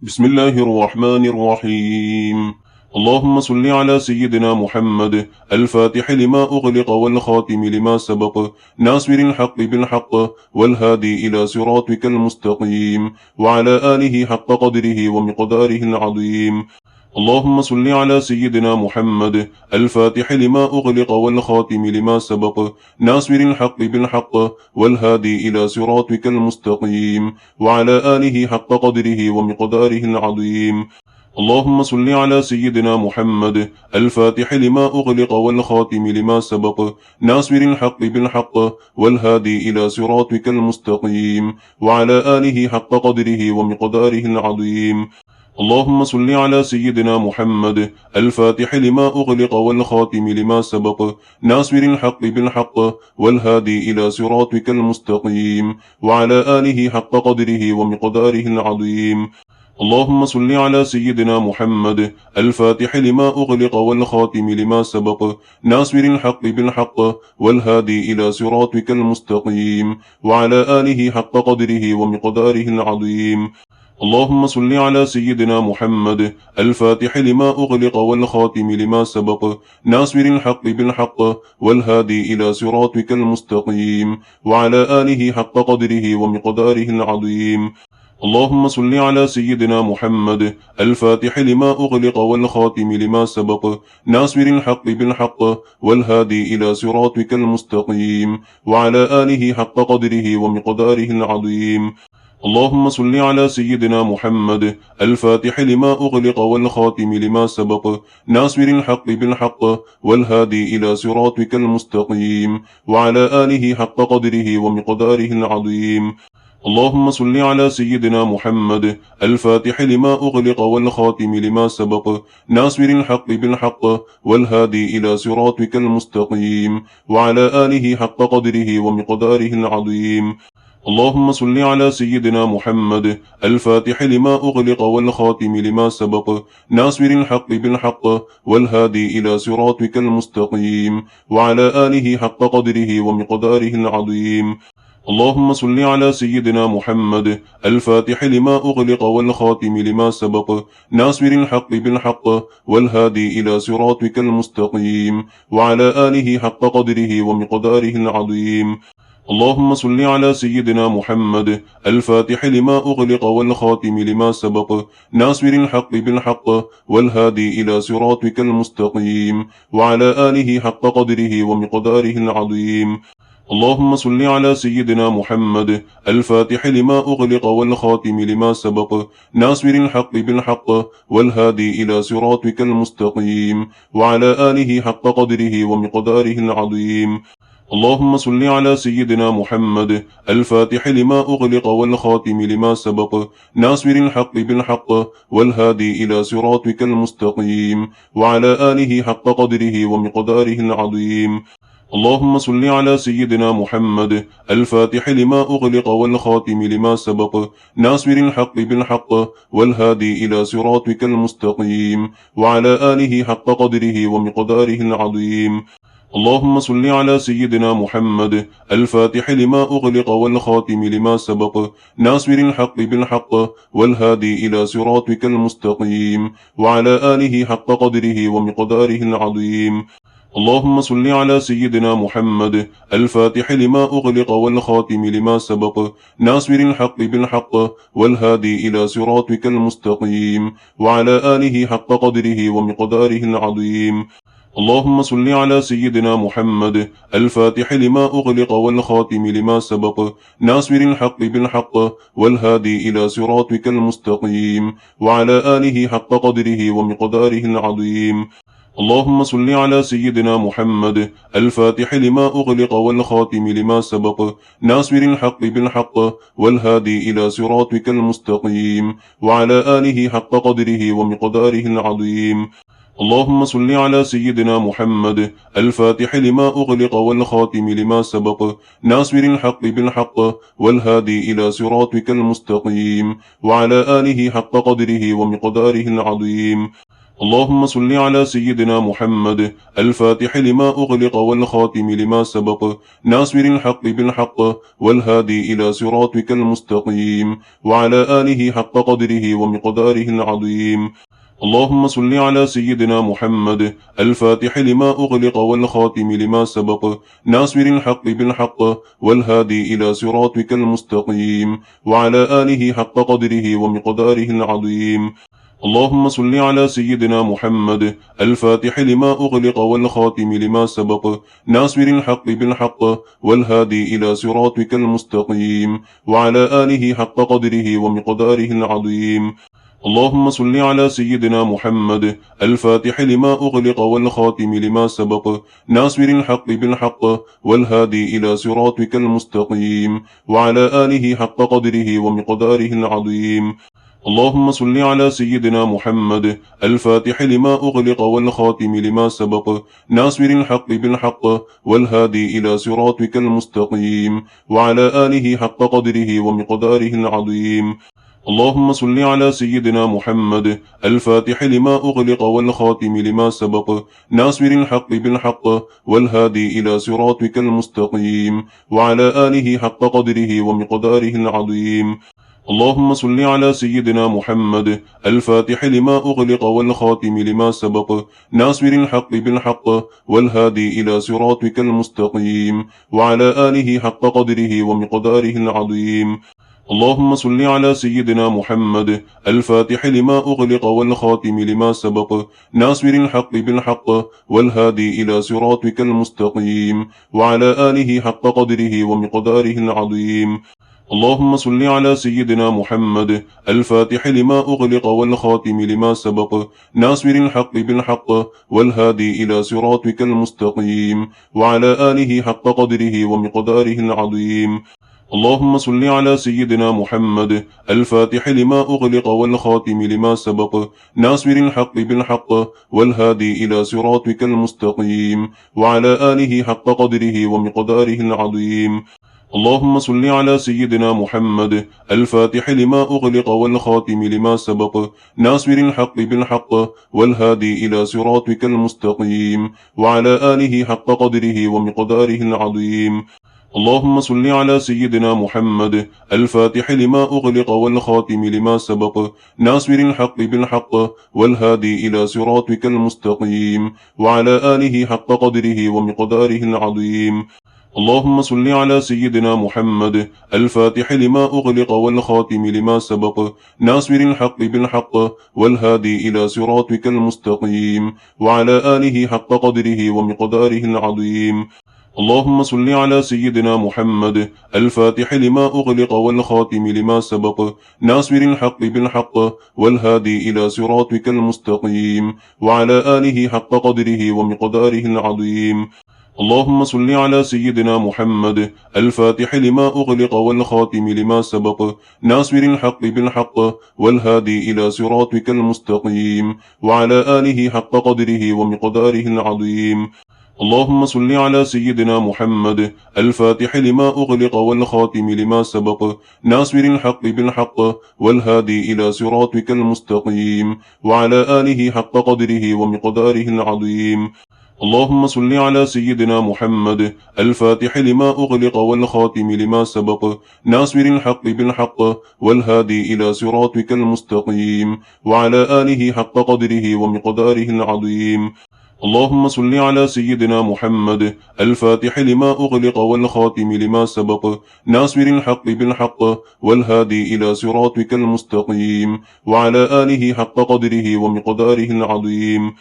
بسم الله الرحمن الرحيم. اللهم صل على سيدنا محمد الفاتح لما أغلق والخاتم لما سبق ناصر الحق بالحق والهادي إلى صراطك المستقيم وعلى آله حق قدره ومقداره العظيم. اللهم صل على سيدنا محمد الفاتح لما أغلق والخاتم لما سبق ناصر الحق بالحق والهادي إلى صراطك المستقيم وعلى آله حق قدره ومقداره العظيم. اللهم صل على سيدنا محمد الفاتح لما أغلق والخاتم لما سبق ناصر الحق بالحق والهادي إلى صراطك المستقيم وعلى آله حق قدره ومقداره العظيم. اللهم صل على سيدنا محمد الفاتح لما أغلق والخاتم لما سبق ناصر الحق بالحق والهادي إلى صراطك المستقيم وعلى آله حق قدره ومقداره العظيم. اللهم صل على سيدنا محمد الفاتح لما أغلق والخاتم لما سبق ناصر الحق بالحق والهادي إلى صراطك المستقيم وعلى آله حق قدره ومقداره العظيم. اللهم صل على سيدنا محمد الفاتح لما أغلق والخاتم لما سبق ناصر الحق بالحق والهادي إلى صراطك المستقيم وعلى آله حق قدره ومقداره العظيم. اللهم صل على سيدنا محمد الفاتح لما أغلق والخاتم لما سبق ناصر الحق بالحق والهادي إلى صراطك المستقيم وعلى آله حق قدره ومقداره العظيم. اللهم صل على سيدنا محمد الفاتح لما أغلق والخاتم لما سبق ناصر الحق بالحق والهادي إلى صراطك المستقيم وعلى آله حق قدره ومقداره العظيم. اللهم صل على سيدنا محمد الفاتح لما أغلق والخاتم لما سبق ناصر الحق بالحق والهادي إلى صراطك المستقيم وعلى آله حق قدره ومقداره العظيم. اللهم صل على سيدنا محمد الفاتح لما أغلق والخاتم لما سبق ناصر الحق بالحق والهادي إلى صراطك المستقيم وعلى آله حق قدره ومقداره العظيم. اللهم صل على سيدنا محمد الفاتح لما أغلق والخاتم لما سبق ناصر الحق بالحق والهادي إلى صراطك المستقيم وعلى آله حق قدره ومقداره العظيم. اللهم صل على سيدنا محمد الفاتح لما أغلق والخاتم لما سبق ناصر الحق بالحق والهادي إلى صراطك المستقيم وعلى آله حق قدره ومقداره العظيم. اللهم صل على سيدنا محمد الفاتح لما أغلق والخاتم لما سبق ناصر الحق بالحق والهادي إلى صراطك المستقيم وعلى آله حق قدره ومقداره العظيم. اللهم صل على سيدنا محمد الفاتح لما أغلق والخاتم لما سبق ناصر الحق بالحق والهادي إلى صراطك المستقيم وعلى آله حق قدره ومقداره العظيم. اللهم صل على سيدنا محمد الفاتح لما أغلق والخاتم لما سبق ناصر الحق بالحق والهادي إلى صراطك المستقيم وعلى آله حق قدره ومقداره العظيم. اللهم صل على سيدنا محمد الفاتح لما أغلق والخاتم لما سبق ناصر الحق بالحق والهادي إلى صراطك المستقيم وعلى آله حق قدره ومقداره العظيم. اللهم صل على سيدنا محمد الفاتح لما أغلق والخاتم لما سبق ناصر الحق بالحق والهادي إلى صراطك المستقيم وعلى آله حق قدره ومقداره العظيم. اللهم صل على سيدنا محمد الفاتح لما أغلق والخاتم لما سبق ناصر الحق بالحق والهادي إلى صراطك المستقيم وعلى آله حق قدره ومقداره العظيم. اللهم صل على سيدنا محمد الفاتح لما أغلق والخاتم لما سبق ناصر الحق بالحق والهادي إلى صراطك المستقيم وعلى آله حق قدره ومقداره العظيم. اللهم صل على سيدنا محمد الفاتح لما أغلق والخاتم لما سبق ناصر الحق بالحق والهادي إلى صراطك المستقيم وعلى آله حق قدره ومقداره العظيم. اللهم صل على سيدنا محمد الفاتح لما أغلق والخاتم لما سبق ناصر الحق بالحق والهادي إلى صراطك المستقيم وعلى آله حق قدره ومقداره العظيم. اللهم صل على سيدنا محمد الفاتح لما أغلق والخاتم لما سبق ناصر الحق بالحق والهادي إلى صراطك المستقيم وعلى آله حق قدره ومقداره العظيم. اللهم صل على سيدنا محمد الفاتح لما أغلق والخاتم لما سبق ناصر الحق بالحق والهادي إلى صراطك المستقيم وعلى آله حق قدره ومقداره العظيم. اللهم صل على سيدنا محمد الفاتح لما أغلق والخاتم لما سبق ناصر الحق بالحق والهادي إلى صراطك المستقيم وعلى آله حق قدره ومقداره العظيم. اللهم صل على سيدنا محمد الفاتح لما أغلق والخاتم لما سبق ناصر الحق بالحق والهادي إلى صراطك المستقيم وعلى آله حق قدره ومقداره العظيم. اللهم صل على سيدنا محمد الفاتح لما أغلق والخاتم لما سبق ناصر الحق بالحق والهادي إلى صراطك المستقيم وعلى آله حق قدره ومقداره العظيم. اللهم صل على سيدنا محمد الفاتح لما أغلق والخاتم لما سبق ناصر الحق بالحق والهادي إلى صراطك المستقيم وعلى آله حق قدره ومقداره العظيم. اللهم صل على سيدنا محمد الفاتح لما أغلق والخاتم لما سبق ناصر الحق بالحق والهادي إلى صراطك المستقيم وعلى آله حق قدره ومقداره العظيم. اللهم صل على سيدنا محمد الفاتح لما أغلق والخاتم لما سبق ناصر الحق بالحق والهادي إلى صراطك المستقيم وعلى آله حق قدره ومقداره العظيم. اللهم صل على سيدنا محمد الفاتح لما أغلق والخاتم لما سبق ناصر الحق بالحق والهادي إلى صراطك المستقيم وعلى آله حق قدره ومقداره العظيم. اللهم صل على سيدنا محمد الفاتح لما أغلق والخاتم لما سبق ناصر الحق بالحق والهادي إلى صراطك المستقيم وعلى آله حق قدره ومقداره العظيم. اللهم صل على سيدنا محمد الفاتح لما أغلق والخاتم لما سبق ناصر الحق بالحق والهادي إلى صراطك المستقيم وعلى آله حق قدره ومقداره العظيم. اللهم صل على سيدنا محمد الفاتح لما أغلق والخاتم لما سبق ناصر الحق بالحق والهادي إلى صراطك المستقيم وعلى آله حق قدره ومقداره العظيم. اللهم صل على سيدنا محمد الفاتح لما أغلق والخاتم لما سبق ناصر الحق بالحق والهادي إلى صراطك المستقيم وعلى آله حق قدره ومقداره العظيم. اللهم صل على سيدنا محمد الفاتح لما أغلق والخاتم لما سبق ناصر الحق بالحق والهادي إلى صراطك المستقيم وعلى آله حق قدره ومقداره العظيم. اللهم صل على سيدنا محمد الفاتح لما أغلق والخاتم لما سبق ناصر الحق بالحق والهادي إلى صراطك المستقيم وعلى آله حق قدره ومقداره العظيم. اللهم صل على سيدنا محمد الفاتح لما أغلق والخاتم لما سبق ناصر الحق بالحق والهادي إلى صراطك المستقيم وعلى آله حق قدره ومقداره العظيم. اللهم صل على سيدنا محمد الفاتح لما أغلق والخاتم لما سبق ناصر الحق بالحق والهادي إلى صراطك المستقيم وعلى آله حق قدره ومقداره العظيم.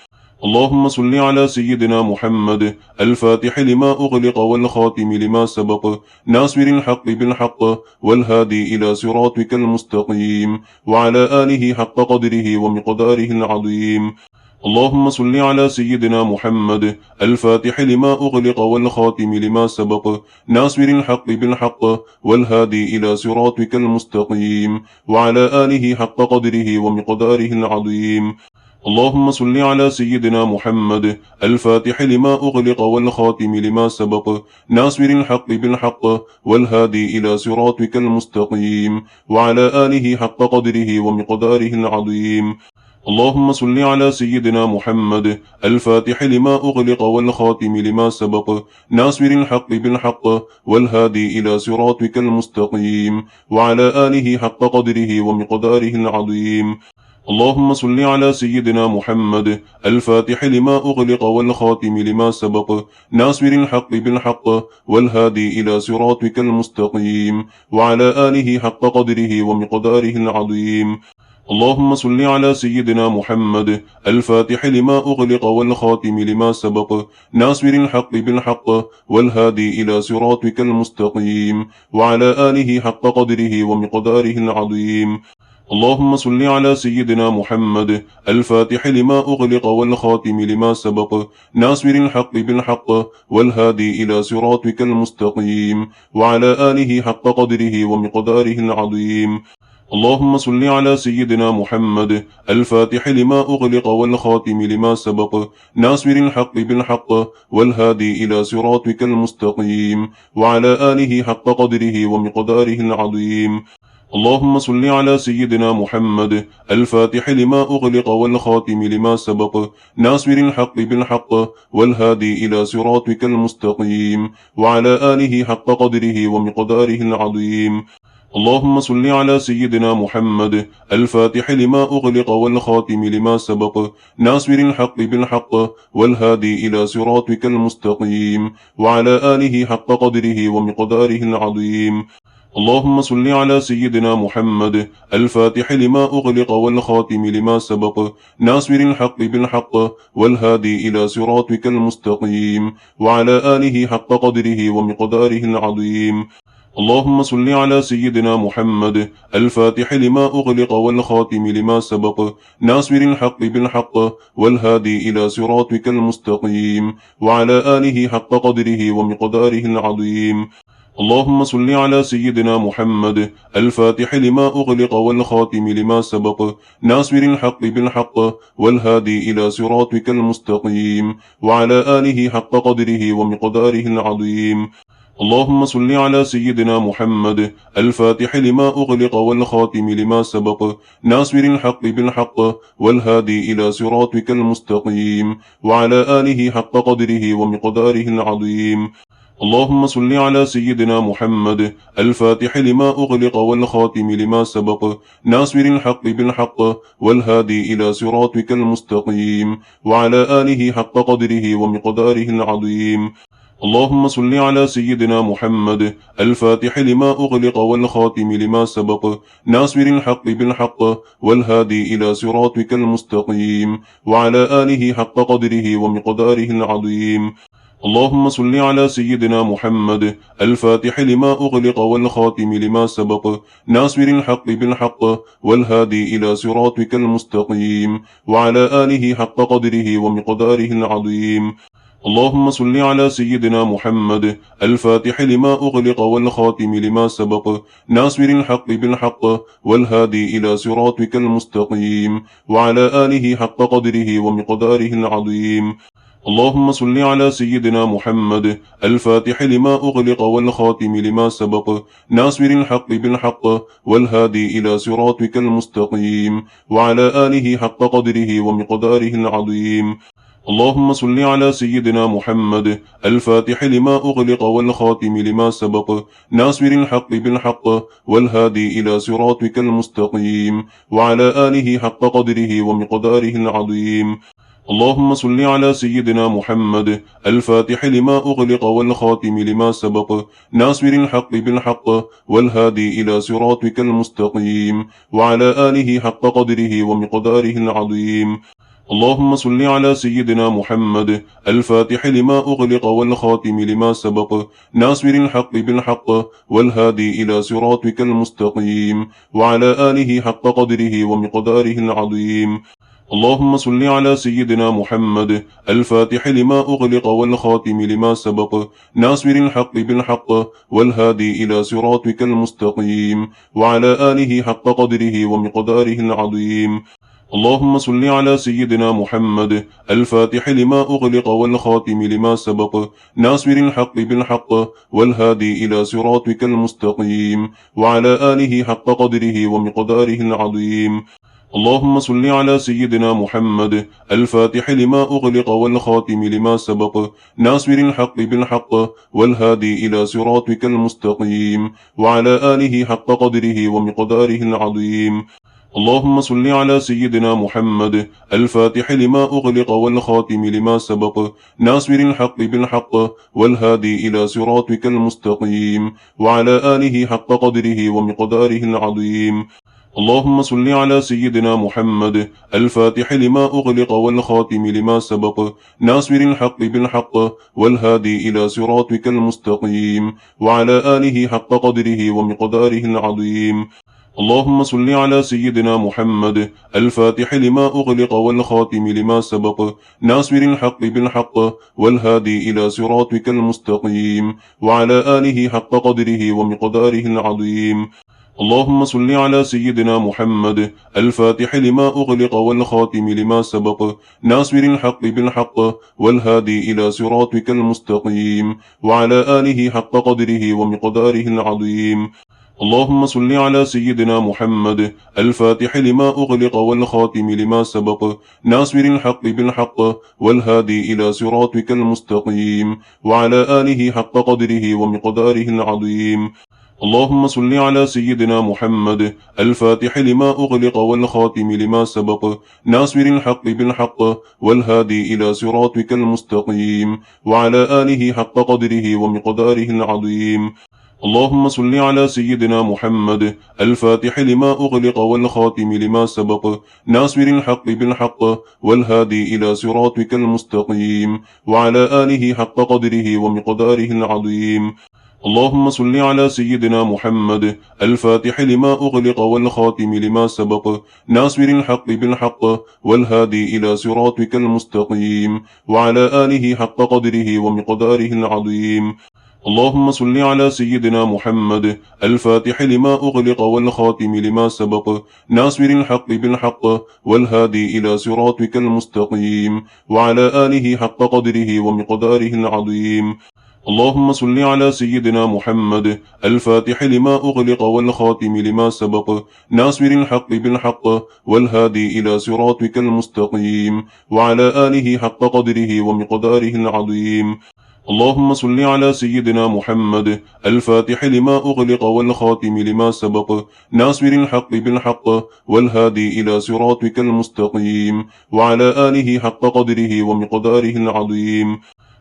اللهم صل على سيدنا محمد الفاتح لما أغلق والخاتم لما سبق ناصر الحق بالحق والهادي إلى صراطك المستقيم وعلى آله حق قدره ومقداره العظيم. اللهم صل على سيدنا محمد الفاتح لما أغلق والخاتم لما سبق ناصر الحق بالحق والهادي إلى صراطك المستقيم وعلى آله حق قدره ومقداره العظيم. اللهم صل على سيدنا محمد الفاتح لما أغلق والخاتم لما سبق ناصر الحق بالحق والهادي إلى صراطك المستقيم وعلى آله حق قدره ومقداره العظيم. اللهم صل على سيدنا محمد الفاتح لما أغلق والخاتم لما سبق ناصر الحق بالحق والهادي إلى صراطك المستقيم وعلى آله حق قدره ومقداره العظيم. اللهم صل على سيدنا محمد الفاتح لما أغلق والخاتم لما سبق ناصر الحق بالحق والهادي إلى صراطك المستقيم وعلى آله حق قدره ومقداره العظيم. اللهم صل على سيدنا محمد الفاتح لما أغلق والخاتم لما سبق ناصر الحق بالحق والهادي إلى صراطك المستقيم وعلى آله حق قدره ومقداره العظيم. اللهم صل على سيدنا محمد الفاتح لما أغلق والخاتم لما سبق ناصر الحق بالحق والهادي إلى صراطك المستقيم وعلى آله حق قدره ومقداره العظيم. اللهم صل على سيدنا محمد الفاتح لما أغلق والخاتم لما سبق ناصر الحق بالحق والهادي إلى صراطك المستقيم وعلى آله حق قدره ومقداره العظيم. اللهم صل على سيدنا محمد الفاتح لما أغلق والخاتم لما سبق ناصر الحق بالحق والهادي إلى صراطك المستقيم وعلى آله حق قدره ومقداره العظيم. اللهم صل على سيدنا محمد الفاتح لما أغلق والخاتم لما سبق ناصر الحق بالحق والهادي إلى صراطك المستقيم وعلى آله حق قدره ومقداره العظيم. اللهم صل على سيدنا محمد الفاتح لما أغلق والخاتم لما سبق ناصر الحق بالحق والهادي إلى صراطك المستقيم وعلى آله حق قدره ومقداره العظيم. اللهم صل على سيدنا محمد الفاتح لما أغلق والخاتم لما سبق ناصر الحق بالحق والهادي إلى صراطك المستقيم وعلى آله حق قدره ومقداره العظيم. اللهم صل على سيدنا محمد الفاتح لما أغلق والخاتم لما سبق ناصر الحق بالحق والهادي إلى صراطك المستقيم وعلى آله حق قدره ومقداره العظيم. اللهم صل على سيدنا محمد الفاتح لما أغلق والخاتم لما سبق ناصر الحق بالحق والهادي إلى صراطك المستقيم وعلى آله حق قدره ومقداره العظيم. اللهم صل على سيدنا محمد الفاتح لما أغلق والخاتم لما سبق ناصر الحق بالحق والهادي إلى صراطك المستقيم وعلى آله حق قدره ومقداره العظيم. اللهم صل على سيدنا محمد الفاتح لما أغلق والخاتم لما سبق ناصر الحق بالحق والهادي إلى صراطك المستقيم وعلى آله حق قدره ومقداره العظيم. اللهم صل على سيدنا محمد الفاتح لما أغلق والخاتم لما سبق ناصر الحق بالحق والهادي إلى صراطك المستقيم وعلى آله حق قدره ومقداره العظيم. اللهم صل على سيدنا محمد الفاتح لما أغلق والخاتم لما سبق ناصر الحق بالحق والهادي إلى صراطك المستقيم وعلى آله حق قدره ومقداره العظيم. اللهم صل على سيدنا محمد الفاتح لما أغلق والخاتم لما سبق ناصر الحق بالحق والهادي إلى صراطك المستقيم وعلى آله حق قدره ومقداره العظيم. اللهم صل على سيدنا محمد الفاتح لما أغلق والخاتم لما سبق ناصر الحق بالحق والهادي إلى صراطك المستقيم وعلى آله حق قدره ومقداره العظيم. اللهم صل على سيدنا محمد الفاتح لما أغلق والخاتم لما سبق ناصر الحق بالحق والهادي إلى صراطك المستقيم وعلى آله حق قدره ومقداره العظيم. اللهم صل على سيدنا محمد الفاتح لما أغلق والخاتم لما سبق ناصر الحق بالحق والهادي إلى صراطك المستقيم وعلى آله حق قدره ومقداره العظيم. اللهم صل على سيدنا محمد الفاتح لما أغلق والخاتم لما سبق ناصر الحق بالحق والهادي إلى صراطك المستقيم وعلى آله حق قدره ومقداره العظيم. اللهم صل على سيدنا محمد الفاتح لما أغلق والخاتم لما سبق ناصر الحق بالحق والهادي إلى صراطك المستقيم وعلى آله حق قدره ومقداره العظيم. اللهم صل على سيدنا محمد الفاتح لما أغلق والخاتم لما سبق ناصر الحق بالحق والهادي إلى صراطك المستقيم وعلى آله حق قدره ومقداره العظيم. اللهم صل على سيدنا محمد الفاتح لما أغلق والخاتم لما سبق ناصر الحق بالحق والهادي إلى صراطك المستقيم وعلى آله حق قدره ومقداره العظيم. اللهم صل على سيدنا محمد الفاتح لما أغلق والخاتم لما سبق ناصر الحق بالحق والهادي إلى صراطك المستقيم وعلى آله حق قدره ومقداره العظيم. اللهم صل على سيدنا محمد الفاتح لما أغلق والخاتم لما سبق ناصر الحق بالحق والهادي إلى صراطك المستقيم وعلى آله حق قدره ومقداره العظيم. اللهم صل على سيدنا محمد الفاتح لما أغلق والخاتم لما سبق ناصر الحق بالحق والهادي إلى صراطك المستقيم وعلى آله حق قدره ومقداره العظيم. اللهم صل على سيدنا محمد الفاتح لما أغلق والخاتم لما سبق ناصر الحق بالحق والهادي إلى صراطك المستقيم وعلى آله حق قدره ومقداره العظيم. اللهم صل على سيدنا محمد الفاتح لما أغلق والخاتم لما سبق ناصر الحق بالحق والهادي إلى صراطك المستقيم وعلى آله حق قدره ومقداره العظيم. اللهم صل على سيدنا محمد الفاتح لما أغلق والخاتم لما سبق ناصر الحق بالحق والهادي إلى صراطك المستقيم وعلى آله حق قدره ومقداره العظيم. اللهم صل على سيدنا محمد الفاتح لما أغلق والخاتم لما سبق ناصر الحق بالحق والهادي إلى صراطك المستقيم وعلى آله حق قدره ومقداره العظيم. اللهم صل على سيدنا محمد الفاتح لما أغلق والخاتم لما سبق ناصر الحق بالحق والهادي إلى صراطك المستقيم وعلى آله حق قدره ومقداره العظيم. اللهم صل على سيدنا محمد الفاتح لما أغلق والخاتم لما سبق ناصر الحق بالحق والهادي إلى صراطك المستقيم وعلى آله حق قدره ومقداره العظيم. اللهم صل على سيدنا محمد الفاتح لما أغلق والخاتم لما سبق ناصر الحق بالحق والهادي إلى صراطك المستقيم وعلى آله حق قدره ومقداره العظيم.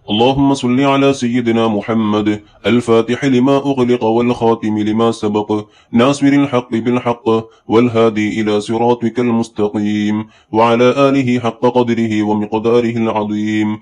اللهم صل على سيدنا محمد الفاتح لما أغلق والخاتم لما سبق ناصر الحق بالحق والهادي إلى صراطك المستقيم وعلى آله حق قدره ومقداره العظيم.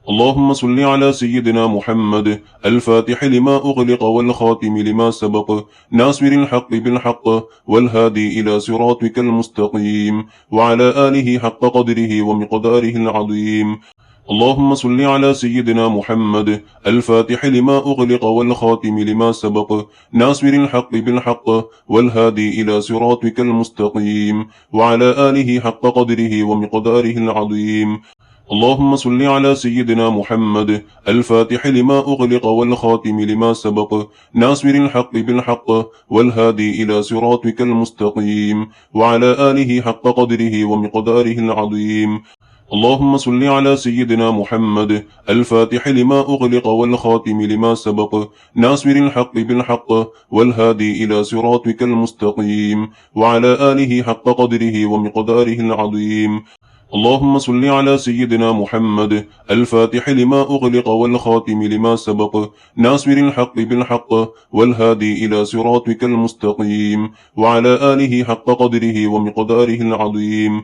اللهم صل على سيدنا محمد الفاتح لما أغلق والخاتم لما سبق ناصر الحق بالحق والهادي إلى صراطك المستقيم وعلى آله حق قدره ومقداره العظيم. اللهم صل على سيدنا محمد الفاتح لما أغلق والخاتم لما سبق ناصر الحق بالحق والهادي إلى صراطك المستقيم وعلى آله حق قدره ومقداره العظيم. اللهم صل على سيدنا محمد الفاتح لما أغلق والخاتم لما سبق ناصر الحق بالحق والهادي إلى صراطك المستقيم وعلى آله حق قدره ومقداره العظيم. اللهم صل على سيدنا محمد الفاتح لما أغلق والخاتم لما سبق ناصر الحق بالحق والهادي إلى صراطك المستقيم وعلى آله حق قدره ومقداره العظيم. اللهم صل على سيدنا محمد الفاتح لما أغلق والخاتم لما سبق ناصر الحق بالحق والهادي إلى صراطك المستقيم وعلى آله حق قدره ومقداره العظيم.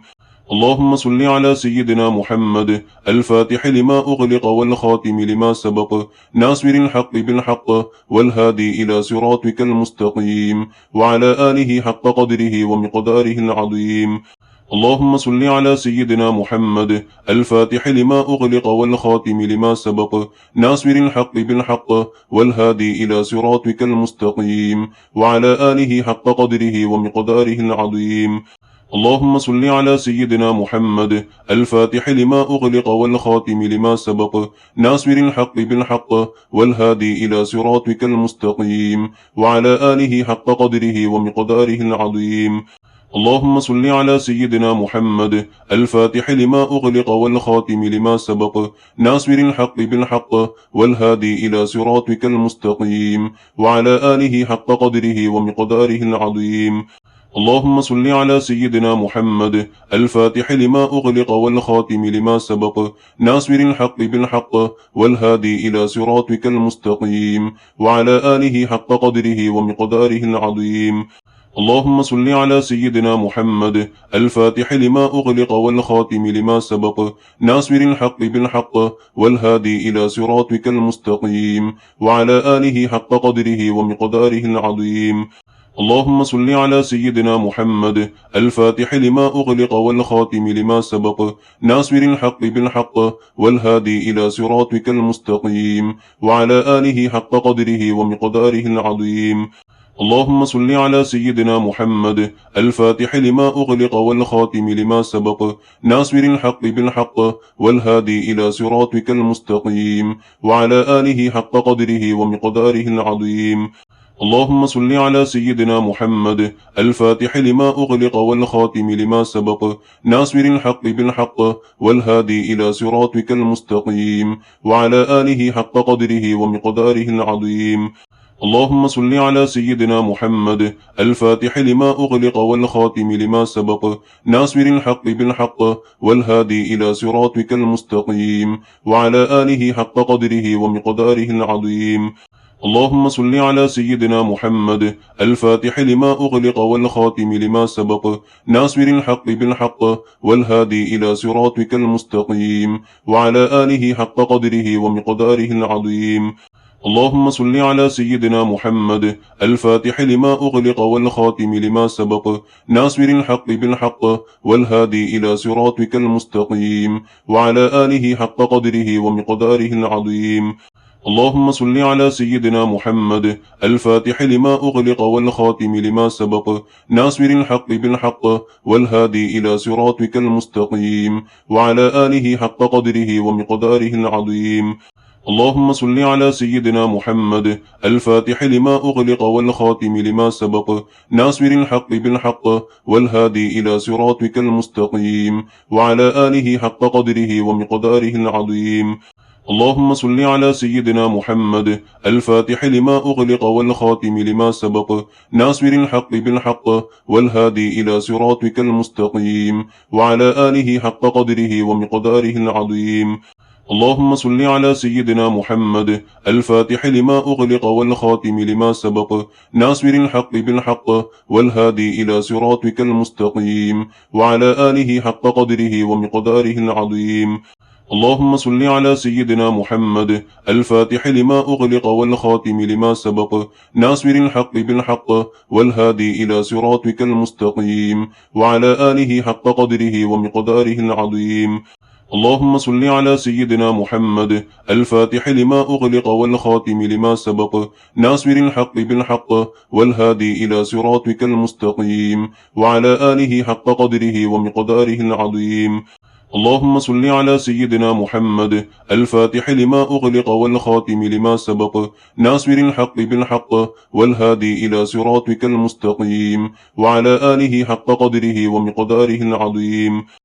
اللهم صل على سيدنا محمد الفاتح لما أغلق والخاتم لما سبق ناصر الحق بالحق والهادي إلى صراطك المستقيم وعلى آله حق قدره ومقداره العظيم. اللهم صل على سيدنا محمد الفاتح لما أغلق والخاتم لما سبق ناصر الحق بالحق والهادي إلى صراطك المستقيم وعلى آله حق قدره ومقداره العظيم. اللهم صل على سيدنا محمد الفاتح لما أغلق والخاتم لما سبق ناصر الحق بالحق والهادي إلى صراطك المستقيم وعلى آله حق قدره ومقداره العظيم. اللهم صل على سيدنا محمد الفاتح لما أغلق والخاتم لما سبق ناصر الحق بالحق والهادي إلى صراطك المستقيم وعلى آله حق قدره ومقداره العظيم. اللهم صل على سيدنا محمد الفاتح لما أغلق والخاتم لما سبق ناصر الحق بالحق والهادي إلى صراطك المستقيم وعلى آله حق قدره ومقداره العظيم. اللهم صل على سيدنا محمد الفاتح لما أغلق والخاتم لما سبق ناصر الحق بالحق والهادي إلى صراطك المستقيم وعلى آله حق قدره ومقداره العظيم. اللهم صل على سيدنا محمد الفاتح لما أغلق والخاتم لما سبق ناصر الحق بالحق والهادي إلى صراطك المستقيم وعلى آله حق قدره ومقداره العظيم. اللهم صل على سيدنا محمد الفاتح لما أغلق والخاتم لما سبق ناصر الحق بالحق والهادي إلى صراطك المستقيم وعلى آله حق قدره ومقداره العظيم. اللهم صل على سيدنا محمد الفاتح لما أغلق والخاتم لما سبق ناصر الحق بالحق والهادي إلى صراطك المستقيم وعلى آله حق قدره ومقداره العظيم. اللهم صل على سيدنا محمد الفاتح لما أغلق والخاتم لما سبق ناصر الحق بالحق والهادي إلى صراطك المستقيم وعلى آله حق قدره ومقداره العظيم. اللهم صل على سيدنا محمد الفاتح لما أغلق والخاتم لما سبق ناصر الحق بالحق والهادي إلى صراطك المستقيم وعلى آله حق قدره ومقداره العظيم. اللهم صل على سيدنا محمد الفاتح لما أغلق والخاتم لما سبق ناصر الحق بالحق والهادي إلى صراطك المستقيم وعلى آله حق قدره ومقداره العظيم. اللهم صل على سيدنا محمد الفاتح لما أغلق والخاتم لما سبق ناصر الحق بالحق والهادي إلى صراطك المستقيم وعلى آله حق قدره ومقداره العظيم. اللهم صل على سيدنا محمد الفاتح لما أغلق والخاتم لما سبق ناصر الحق بالحق والهادي إلى صراطك المستقيم وعلى آله حق قدره ومقداره العظيم. اللهم صل على سيدنا محمد الفاتح لما أغلق والخاتم لما سبق ناصر الحق بالحق والهادي إلى صراطك المستقيم وعلى آله حق قدره ومقداره العظيم. اللهم صل على سيدنا محمد الفاتح لما أغلق والخاتم لما سبق ناصر الحق بالحق والهادي إلى صراطك المستقيم وعلى آله حق قدره ومقداره العظيم. اللهم صل على سيدنا محمد الفاتح لما أغلق والخاتم لما سبق ناصر الحق بالحق والهادي إلى صراطك المستقيم وعلى آله حق قدره ومقداره العظيم. اللهم صل على سيدنا محمد الفاتح لما أغلق والخاتم لما سبق ناصر الحق بالحق والهادي إلى صراطك المستقيم وعلى آله حق قدره ومقداره العظيم. اللهم صل على سيدنا محمد الفاتح لما أغلق والخاتم لما سبق ناصر الحق بالحق والهادي إلى صراطك المستقيم وعلى آله حق قدره ومقداره العظيم.